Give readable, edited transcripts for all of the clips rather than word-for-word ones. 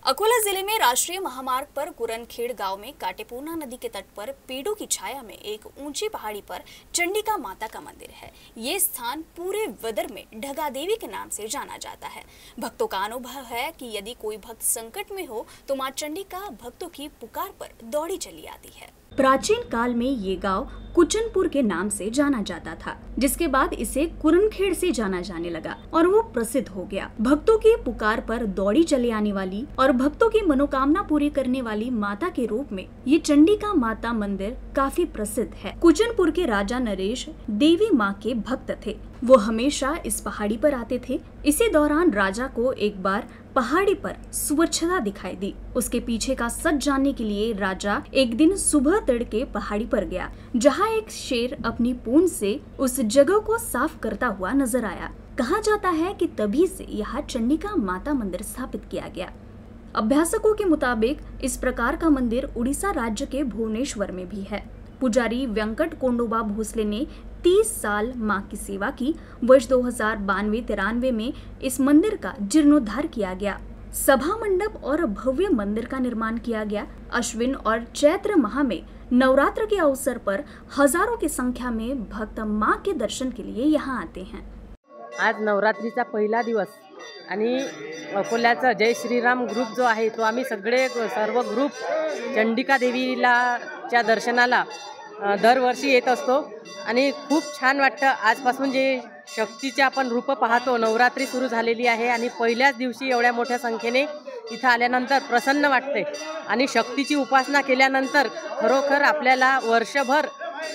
अकोला जिले में राष्ट्रीय महामार्ग पर कुरनखेड़ गांव में काटेपूर्णा नदी के तट पर पेड़ों की छाया में एक ऊंची पहाड़ी पर चंडिका माता का मंदिर है। ये स्थान पूरे वदर में ढगा देवी के नाम से जाना जाता है। भक्तों का अनुभव है कि यदि कोई भक्त संकट में हो तो मां चंडिका भक्तों की पुकार पर दौड़ी चली आती है। प्राचीन काल में ये गांव कुचनपुर के नाम से जाना जाता था, जिसके बाद इसे कुरनखेड़ से जाना जाने लगा और वो प्रसिद्ध हो गया। भक्तों की पुकार पर दौड़ी चले आने वाली और भक्तों की मनोकामना पूरी करने वाली माता के रूप में ये चंडिका माता मंदिर काफी प्रसिद्ध है। कुचनपुर के राजा नरेश देवी माँ के भक्त थे। वो हमेशा इस पहाड़ी पर आते थे। इसी दौरान राजा को एक बार पहाड़ी पर स्वच्छता दिखाई दी। उसके पीछे का सच जानने के लिए राजा एक दिन सुबह तड़के पहाड़ी पर गया, जहाँ एक शेर अपनी पूंछ से उस जगह को साफ करता हुआ नजर आया। कहा जाता है कि तभी से यहाँ चंडिका माता मंदिर स्थापित किया गया। अभ्यासकों के मुताबिक इस प्रकार का मंदिर उड़ीसा राज्य के भुवनेश्वर में भी है। पुजारी वेंकट कोंडोबा भोसले ने 30 साल मां की सेवा की। वर्ष 2092-93 में इस मंदिर का जीर्णोद्धार किया गया। सभा मंडप और भव्य मंदिर का निर्माण किया गया। अश्विन और चैत्र माह में नवरात्र के अवसर पर हजारों की संख्या में भक्त मां के दर्शन के लिए यहाँ आते हैं। आज नवरात्रीचा पहिला दिवस आणि अकोल्याचा जय श्रीराम ग्रुप जो आहे तो आम्ही सर्व ग्रुप चंडिका देवीला च्या दर्शनाला दरवर्षी येत असतो आणि खूप छान वाटतं। आजपासून जे शक्तीचे आपण रूप पाहतो, नवरात्री सुरू झालेली आहे आणि पहिल्याच दिवशी एवढ्या मोठ्या संख्येने इथं आल्यानंतर प्रसन्न वाटते आणि शक्तीची उपासना केल्यानंतर खरोखर आपल्याला वर्षभर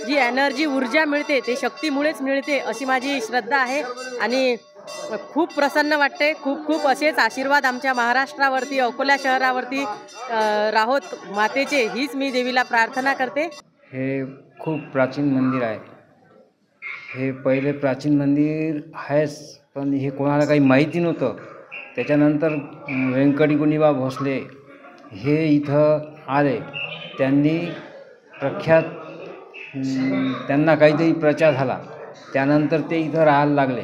जी एनर्जी ऊर्जा मिळते ते शक्तीमुळेच मिळते अशी माझी श्रद्धा आहे आणि खूप प्रसन्न वाटते। खूप खूप असेच आशीर्वाद आमच्या महाराष्ट्रावरती, अकोला शहरावरती राहोत मातेचे, हीच मी देवीला प्रार्थना करते। हे खूप प्राचीन मंदिर आहे। हे पहिले प्राचीन मंदिर आहेच, पण हे कोणाला काही माहिती नव्हतं। त्याच्यानंतर व्यंकटगुणीबा भोसले हे इथं आले। त्यांनी प्रख्यात त्यांना काहीतरी प्रचार झाला, त्यानंतर ते इथं राहायला लागले।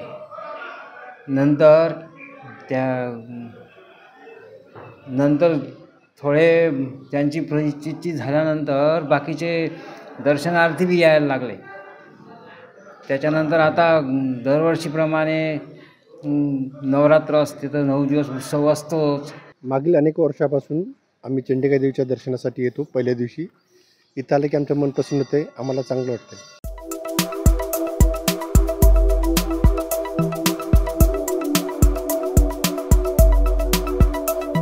नंतर थोडे त्यांची परिस्थिती झाल्यानंतर बाकीचे दर्शनार्थी बी यायला लागले। त्याच्यानंतर आता दरवर्षीप्रमाणे नवरात्र असते तर 9 दिवस उत्सव असतोच। मागील अनेक वर्षापासून आम्ही चंडिका देवीच्या दर्शनासाठी येतो। पहिल्या दिवशी इथं आले की आमचं मन प्रसन्न होते, आम्हाला चांगलं वाटतं।